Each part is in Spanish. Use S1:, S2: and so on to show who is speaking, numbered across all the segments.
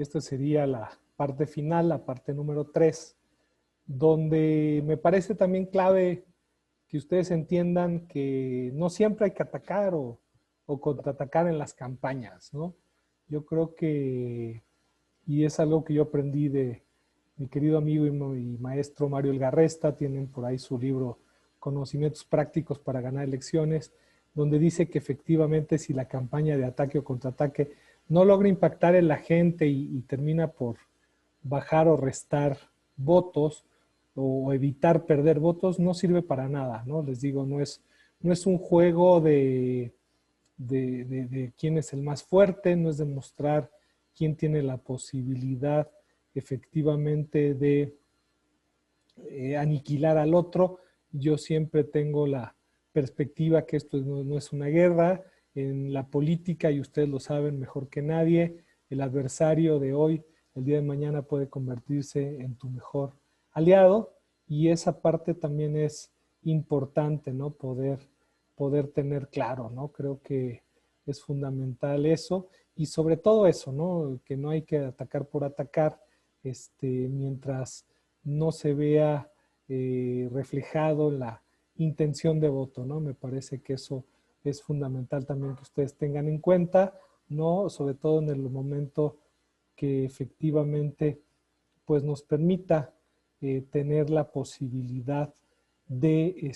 S1: y esta sería la parte final, la parte número 3, donde me parece también clave que ustedes entiendan que no siempre hay que atacar o contraatacar en las campañas, ¿no? Yo creo que, y es algo que yo aprendí de mi querido amigo y maestro Mario Elgarresta, tienen por ahí su libro Conocimientos Prácticos para Ganar Elecciones, donde dice que efectivamente si la campaña de ataque o contraataque no logra impactar en la gente y termina por bajar o restar votos o evitar perder votos, no sirve para nada, ¿no? Les digo, no es un juego de quién es el más fuerte, no es demostrar quién tiene la posibilidad efectivamente de aniquilar al otro. Yo siempre tengo la perspectiva que esto no es una guerra. En la política, y ustedes lo saben mejor que nadie, el adversario de hoy, el día de mañana puede convertirse en tu mejor aliado, y esa parte también es importante, ¿no? Poder tener claro, ¿no? Creo que es fundamental eso, y sobre todo eso, ¿no? Que no hay que atacar por atacar, mientras no se vea reflejado la intención de voto, ¿no? Me parece que eso es fundamental también que ustedes tengan en cuenta, ¿no? Sobre todo en el momento que efectivamente pues nos permita tener la posibilidad de,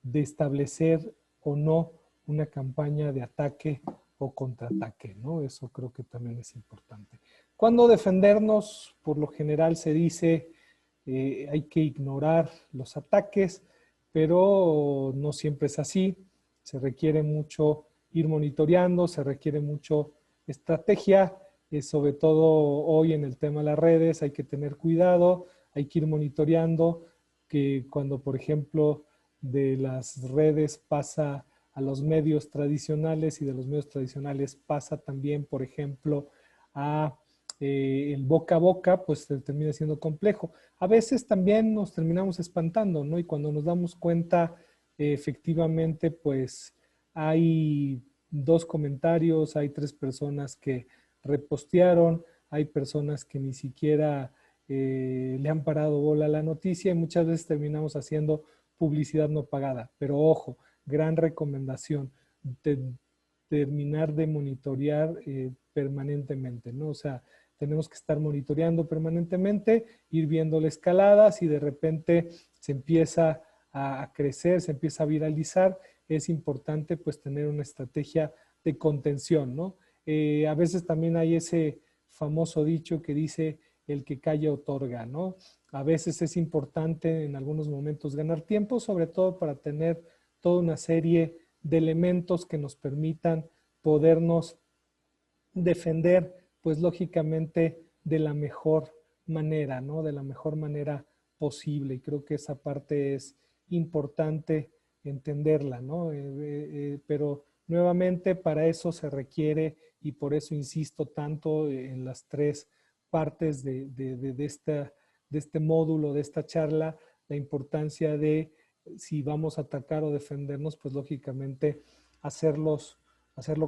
S1: de establecer o no una campaña de ataque o contraataque, ¿no? Eso creo que también es importante. Cuando defendernos, por lo general se dice, hay que ignorar los ataques, pero no siempre es así. Se requiere mucho ir monitoreando, se requiere mucho estrategia, sobre todo hoy en el tema de las redes, hay que tener cuidado, hay que ir monitoreando que cuando, por ejemplo, de las redes pasa a los medios tradicionales y de los medios tradicionales pasa también, por ejemplo, a el boca a boca, pues termina siendo complejo. A veces también nos terminamos espantando, ¿no? Y cuando nos damos cuenta, efectivamente, pues hay 2 comentarios, hay 3 personas que repostearon, hay personas que ni siquiera le han parado bola a la noticia y muchas veces terminamos haciendo publicidad no pagada. Pero ojo, gran recomendación, de terminar de monitorear permanentemente, ¿no? O sea, tenemos que estar monitoreando permanentemente, ir viendo la escalada, si de repente se empieza a crecer, se empieza a viralizar, es importante pues tener una estrategia de contención, ¿no? A veces también hay ese famoso dicho que dice el que calla otorga, ¿no? A veces es importante en algunos momentos ganar tiempo, sobre todo para tener toda una serie de elementos que nos permitan podernos defender, pues lógicamente de la mejor manera, ¿no? De la mejor manera posible. Y creo que esa parte es importante entenderla, ¿no? Pero nuevamente para eso se requiere, y por eso insisto tanto en las 3 partes de este módulo, de esta charla, la importancia de si vamos a atacar o defendernos, pues lógicamente hacerlo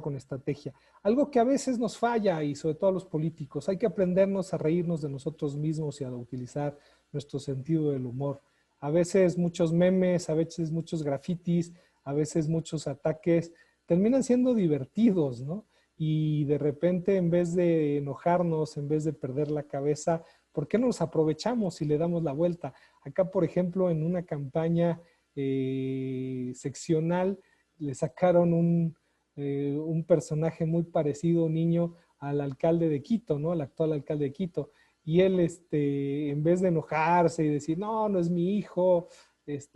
S1: con estrategia. Algo que a veces nos falla, y sobre todo a los políticos, hay que aprendernos a reírnos de nosotros mismos y a utilizar nuestro sentido del humor. A veces muchos memes, a veces muchos grafitis, a veces muchos ataques terminan siendo divertidos, ¿no? Y de repente, en vez de enojarnos, en vez de perder la cabeza, ¿por qué no nos aprovechamos y le damos la vuelta? Acá, por ejemplo, en una campaña seccional, le sacaron un personaje muy parecido, un niño, al alcalde de Quito, ¿no? Al actual alcalde de Quito. Y él, en vez de enojarse y decir, no, no es mi hijo,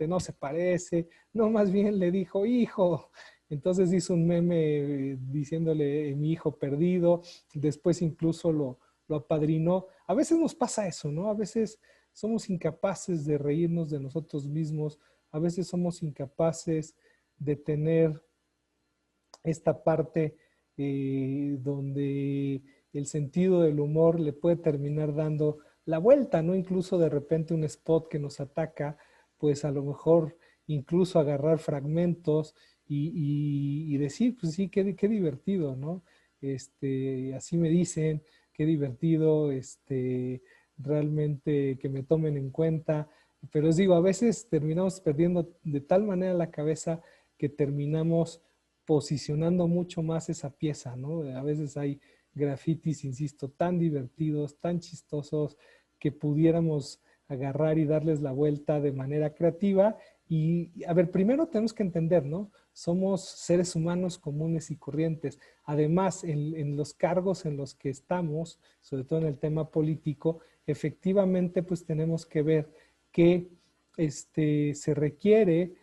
S1: no se parece, no, más bien le dijo, hijo. Entonces hizo un meme diciéndole mi hijo perdido, después incluso lo apadrinó. A veces nos pasa eso, ¿no? A veces somos incapaces de reírnos de nosotros mismos, a veces somos incapaces de tener esta parte donde el sentido del humor le puede terminar dando la vuelta, ¿no? Incluso de repente un spot que nos ataca, pues a lo mejor incluso agarrar fragmentos y decir, pues sí, qué divertido, ¿no? así me dicen, qué divertido, realmente que me tomen en cuenta. Pero os digo, a veces terminamos perdiendo de tal manera la cabeza que terminamos posicionando mucho más esa pieza, ¿no? A veces hay grafitis, insisto, tan divertidos, tan chistosos, que pudiéramos agarrar y darles la vuelta de manera creativa. Y a ver, primero tenemos que entender, ¿no? Somos seres humanos comunes y corrientes. Además, en los cargos en los que estamos, sobre todo en el tema político, efectivamente, pues tenemos que ver que se requiere,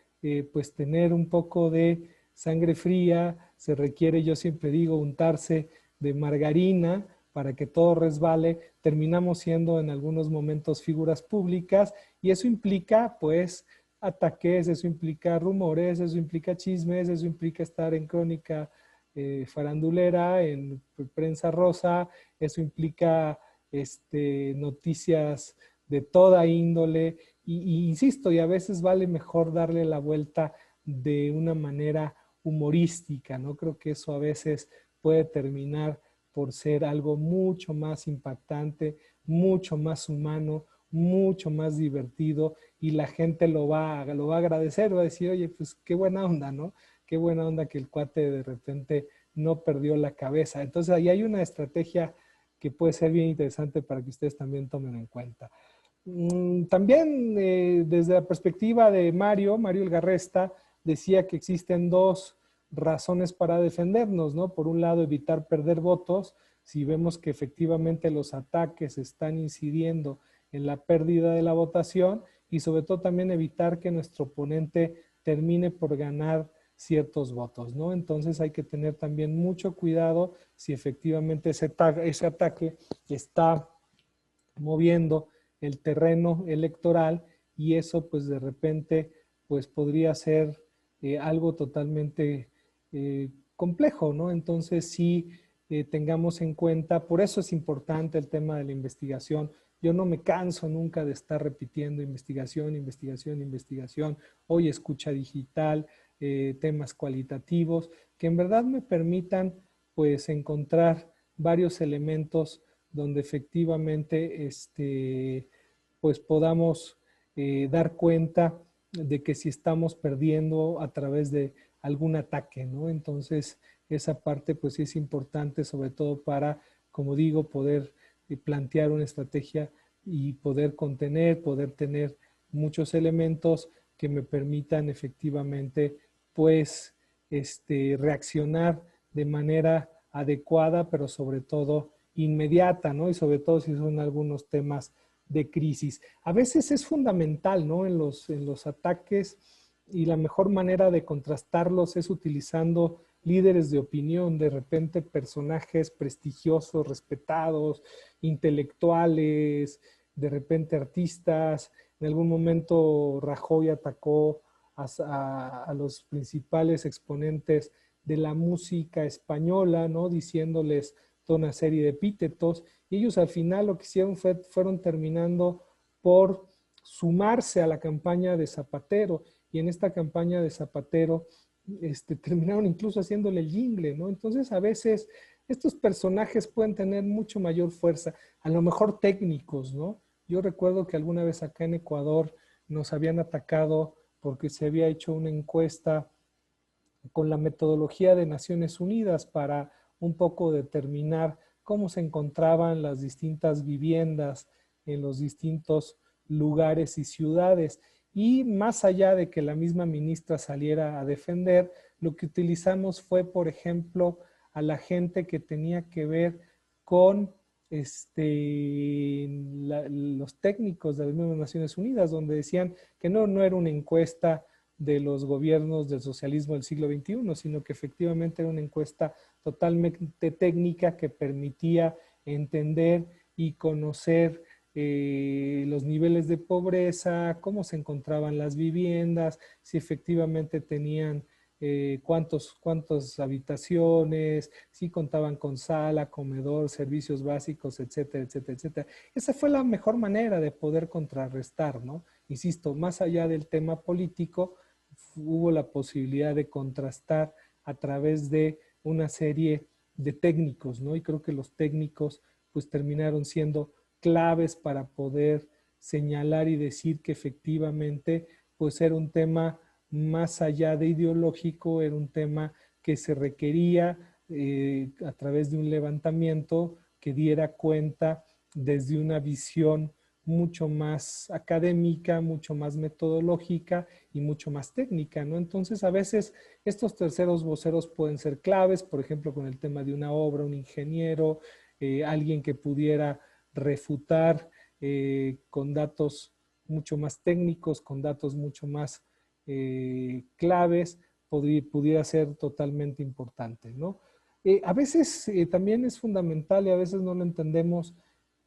S1: pues tener un poco de sangre fría, se requiere, yo siempre digo, untarse de margarina para que todo resbale. Terminamos siendo en algunos momentos figuras públicas y eso implica, pues, ataques, eso implica rumores, eso implica chismes, eso implica estar en crónica farandulera, en prensa rosa, eso implica noticias de toda índole y insisto, y a veces vale mejor darle la vuelta de una manera humorística, ¿no? Creo que eso a veces puede terminar por ser algo mucho más impactante, mucho más humano, mucho más divertido y la gente lo va a agradecer, va a decir, oye, pues qué buena onda, ¿no? Qué buena onda que el cuate de repente no perdió la cabeza. Entonces ahí hay una estrategia que puede ser bien interesante para que ustedes también tomen en cuenta. También desde la perspectiva de Mario Elgarresta decía que existen dos razones para defendernos, ¿no? Por un lado, evitar perder votos. Si vemos que efectivamente los ataques están incidiendo en la pérdida de la votación y sobre todo también evitar que nuestro oponente termine por ganar ciertos votos, ¿no? Entonces hay que tener también mucho cuidado si efectivamente ese ataque está moviendo el terreno electoral y eso pues de repente pues podría ser algo totalmente complejo, ¿no? Entonces sí tengamos en cuenta, por eso es importante el tema de la investigación. Yo no me canso nunca de estar repitiendo investigación, investigación, investigación. Hoy escucha digital, temas cualitativos, que en verdad me permitan pues encontrar varios elementos donde efectivamente pues podamos dar cuenta de que si estamos perdiendo a través de algún ataque, ¿no? Entonces, esa parte pues sí es importante, sobre todo para, como digo, poder plantear una estrategia y poder contener, poder tener muchos elementos que me permitan efectivamente pues reaccionar de manera adecuada, pero sobre todo inmediata, ¿no? Y sobre todo si son algunos temas de crisis. A veces es fundamental, ¿no? En los ataques y la mejor manera de contrastarlos es utilizando líderes de opinión, de repente personajes prestigiosos, respetados, intelectuales, de repente artistas. En algún momento Rajoy atacó a los principales exponentes de la música española, ¿no? Diciéndoles toda una serie de epítetos y ellos al final lo que hicieron fueron terminando por sumarse a la campaña de Zapatero y en esta campaña de Zapatero terminaron incluso haciéndole el jingle, ¿no? Entonces a veces estos personajes pueden tener mucho mayor fuerza, a lo mejor técnicos, ¿no? Yo recuerdo que alguna vez acá en Ecuador nos habían atacado porque se había hecho una encuesta con la metodología de Naciones Unidas para un poco determinar cómo se encontraban las distintas viviendas en los distintos lugares y ciudades. Y más allá de que la misma ministra saliera a defender, lo que utilizamos fue, por ejemplo, a la gente que tenía que ver con los técnicos de las mismas Naciones Unidas, donde decían que no era una encuesta de los gobiernos del socialismo del siglo XXI, sino que efectivamente era una encuesta totalmente técnica que permitía entender y conocer los niveles de pobreza, cómo se encontraban las viviendas, si efectivamente tenían cuántas habitaciones, si contaban con sala, comedor, servicios básicos, etcétera, etcétera, etcétera. Esa fue la mejor manera de poder contrarrestar, ¿no? Insisto, más allá del tema político, hubo la posibilidad de contrastar a través de una serie de técnicos, ¿no? Y creo que los técnicos pues terminaron siendo claves para poder señalar y decir que efectivamente pues era un tema más allá de ideológico, era un tema que se requería a través de un levantamiento que diera cuenta desde una visión mucho más académica, mucho más metodológica y mucho más técnica, ¿no? Entonces, a veces estos terceros voceros pueden ser claves, por ejemplo, con el tema de una obra, un ingeniero, alguien que pudiera refutar con datos mucho más técnicos, con datos mucho más claves, pudiera ser totalmente importante, ¿no? A veces también es fundamental y a veces no lo entendemos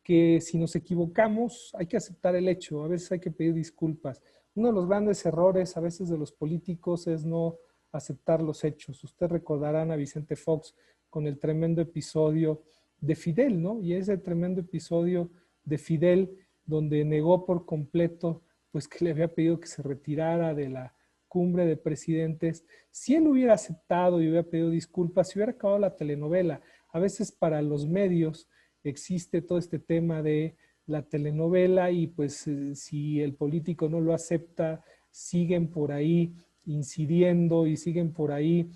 S1: que si nos equivocamos hay que aceptar el hecho, a veces hay que pedir disculpas. Uno de los grandes errores a veces de los políticos es no aceptar los hechos. Ustedes recordarán a Vicente Fox con el tremendo episodio de Fidel, ¿no? Y ese tremendo episodio de Fidel donde negó por completo pues que le había pedido que se retirara de la cumbre de presidentes. Si él hubiera aceptado y hubiera pedido disculpas, se hubiera acabado la telenovela. A veces para los medios existe todo este tema de la telenovela y pues si el político no lo acepta, siguen por ahí incidiendo y siguen por ahí,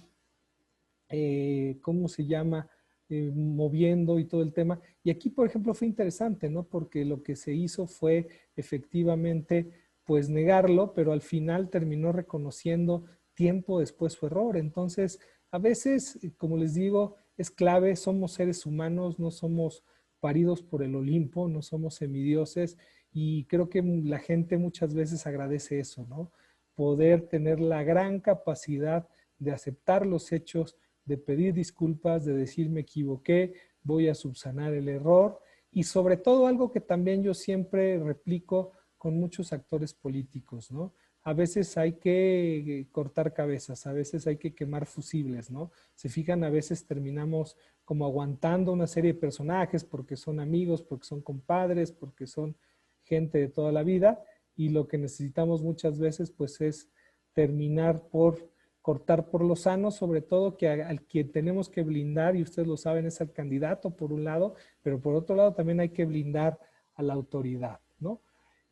S1: ¿cómo se llama? Moviendo y todo el tema. Y aquí, por ejemplo, fue interesante, ¿no? Porque lo que se hizo fue efectivamente, pues negarlo, pero al final terminó reconociendo tiempo después su error. Entonces, a veces, como les digo, es clave, somos seres humanos, no somos paridos por el Olimpo, no somos semidioses y creo que la gente muchas veces agradece eso, ¿no? Poder tener la gran capacidad de aceptar los hechos, de pedir disculpas, de decir me equivoqué, voy a subsanar el error y sobre todo algo que también yo siempre replico con muchos actores políticos, ¿no? A veces hay que cortar cabezas, a veces hay que quemar fusibles, ¿no? Se fijan, a veces terminamos como aguantando una serie de personajes porque son amigos, porque son compadres, porque son gente de toda la vida y lo que necesitamos muchas veces pues es terminar por cortar por lo sano, sobre todo que al que tenemos que blindar, y ustedes lo saben, es al candidato por un lado, pero por otro lado también hay que blindar a la autoridad, ¿no?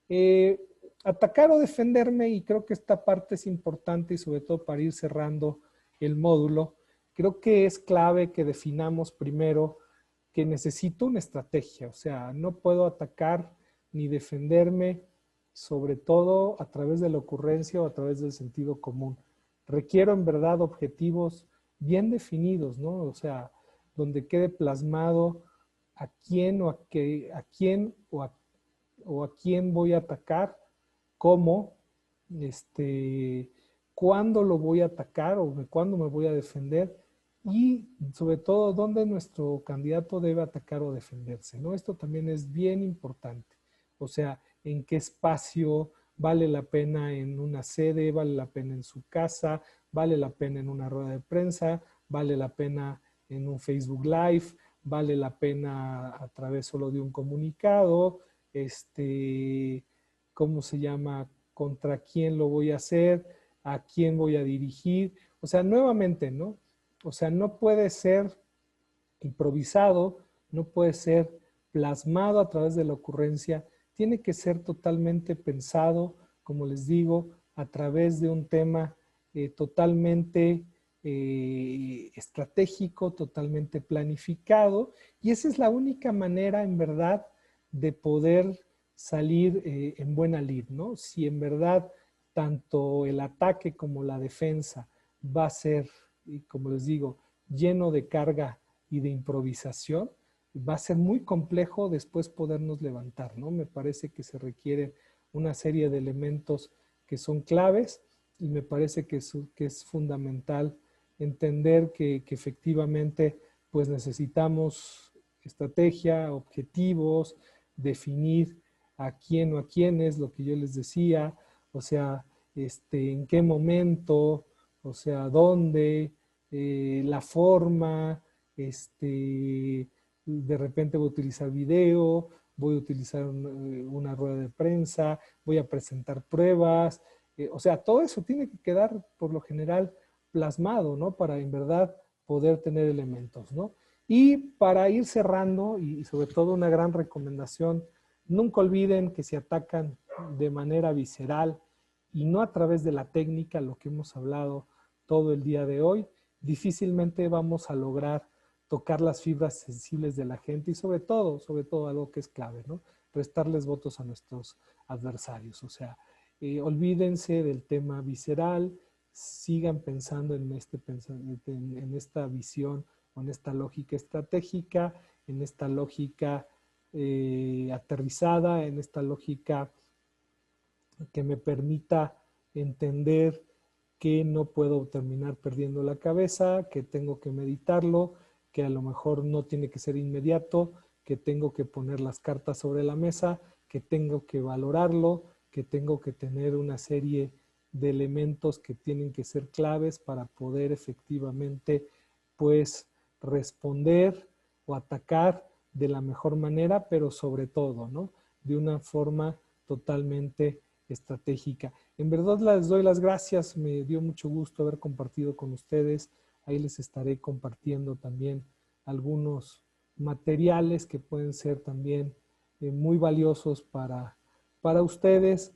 S1: Eh, Atacar o defenderme, y creo que esta parte es importante y sobre todo para ir cerrando el módulo, creo que es clave que definamos primero que necesito una estrategia, o sea, no puedo atacar ni defenderme, sobre todo a través de la ocurrencia o a través del sentido común. Requiero en verdad objetivos bien definidos, ¿no? O sea, donde quede plasmado a quién o a quién o a quién voy a atacar, cómo, cuándo lo voy a atacar o cuándo me voy a defender y sobre todo dónde nuestro candidato debe atacar o defenderse, ¿no? Esto también es bien importante. O sea, en qué espacio vale la pena en una sede, vale la pena en su casa, vale la pena en una rueda de prensa, vale la pena en un Facebook Live, vale la pena a través solo de un comunicado, ¿cómo se llama? ¿Contra quién lo voy a hacer? ¿A quién voy a dirigir? O sea, nuevamente, ¿no? O sea, no puede ser improvisado, no puede ser plasmado a través de la ocurrencia, tiene que ser totalmente pensado, como les digo, a través de un tema totalmente estratégico, totalmente planificado, y esa es la única manera, en verdad, de poder salir en buena lid, ¿no? Si en verdad tanto el ataque como la defensa va a ser, como les digo, lleno de carga y de improvisación, va a ser muy complejo después podernos levantar, ¿no? Me parece que se requiere una serie de elementos que son claves y me parece que es fundamental entender que efectivamente pues necesitamos estrategia, objetivos, definir a quién o a quiénes, lo que yo les decía, o sea, en qué momento, o sea, dónde, la forma, de repente voy a utilizar video, voy a utilizar una rueda de prensa, voy a presentar pruebas, o sea, todo eso tiene que quedar por lo general plasmado, ¿no? Para en verdad poder tener elementos, ¿no? Y para ir cerrando, y sobre todo una gran recomendación, nunca olviden que si atacan de manera visceral y no a través de la técnica, lo que hemos hablado todo el día de hoy, difícilmente vamos a lograr tocar las fibras sensibles de la gente y sobre todo algo que es clave, ¿no? Restarles votos a nuestros adversarios. O sea, olvídense del tema visceral, sigan pensando en esta visión, en esta lógica estratégica, en esta lógica aterrizada, en esta lógica que me permita entender que no puedo terminar perdiendo la cabeza, que tengo que meditarlo, que a lo mejor no tiene que ser inmediato, que tengo que poner las cartas sobre la mesa, que tengo que valorarlo, que tengo que tener una serie de elementos que tienen que ser claves para poder efectivamente pues responder o atacar de la mejor manera, pero sobre todo, ¿no? De una forma totalmente estratégica. En verdad les doy las gracias, me dio mucho gusto haber compartido con ustedes. Ahí les estaré compartiendo también algunos materiales que pueden ser también muy valiosos para ustedes.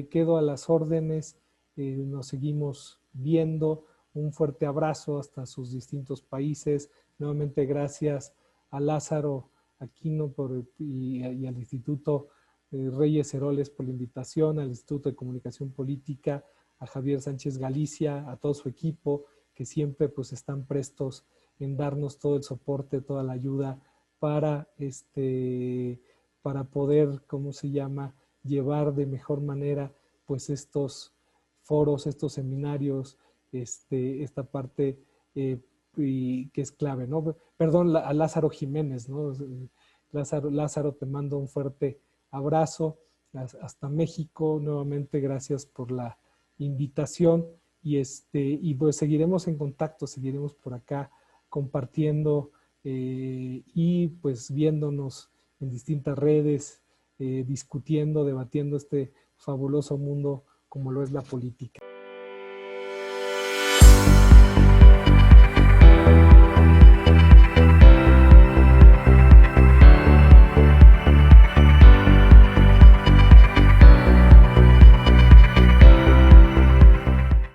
S1: Quedo a las órdenes, nos seguimos viendo. Un fuerte abrazo hasta sus distintos países. Nuevamente gracias a Lázaro Aquino y al Instituto Reyes Heroles por la invitación, al Instituto de Comunicación Política, a Javier Sánchez Galicia, a todo su equipo, que siempre pues están prestos en darnos todo el soporte, toda la ayuda para, para poder, ¿cómo se llama?, llevar de mejor manera pues estos foros, estos seminarios, esta parte y que es clave, ¿no? Perdón, a Lázaro Jiménez, ¿no? Lázaro, te mando un fuerte abrazo hasta México. Nuevamente, gracias por la invitación y pues seguiremos en contacto, seguiremos por acá compartiendo y pues viéndonos en distintas redes, discutiendo, debatiendo este fabuloso mundo como lo es la política.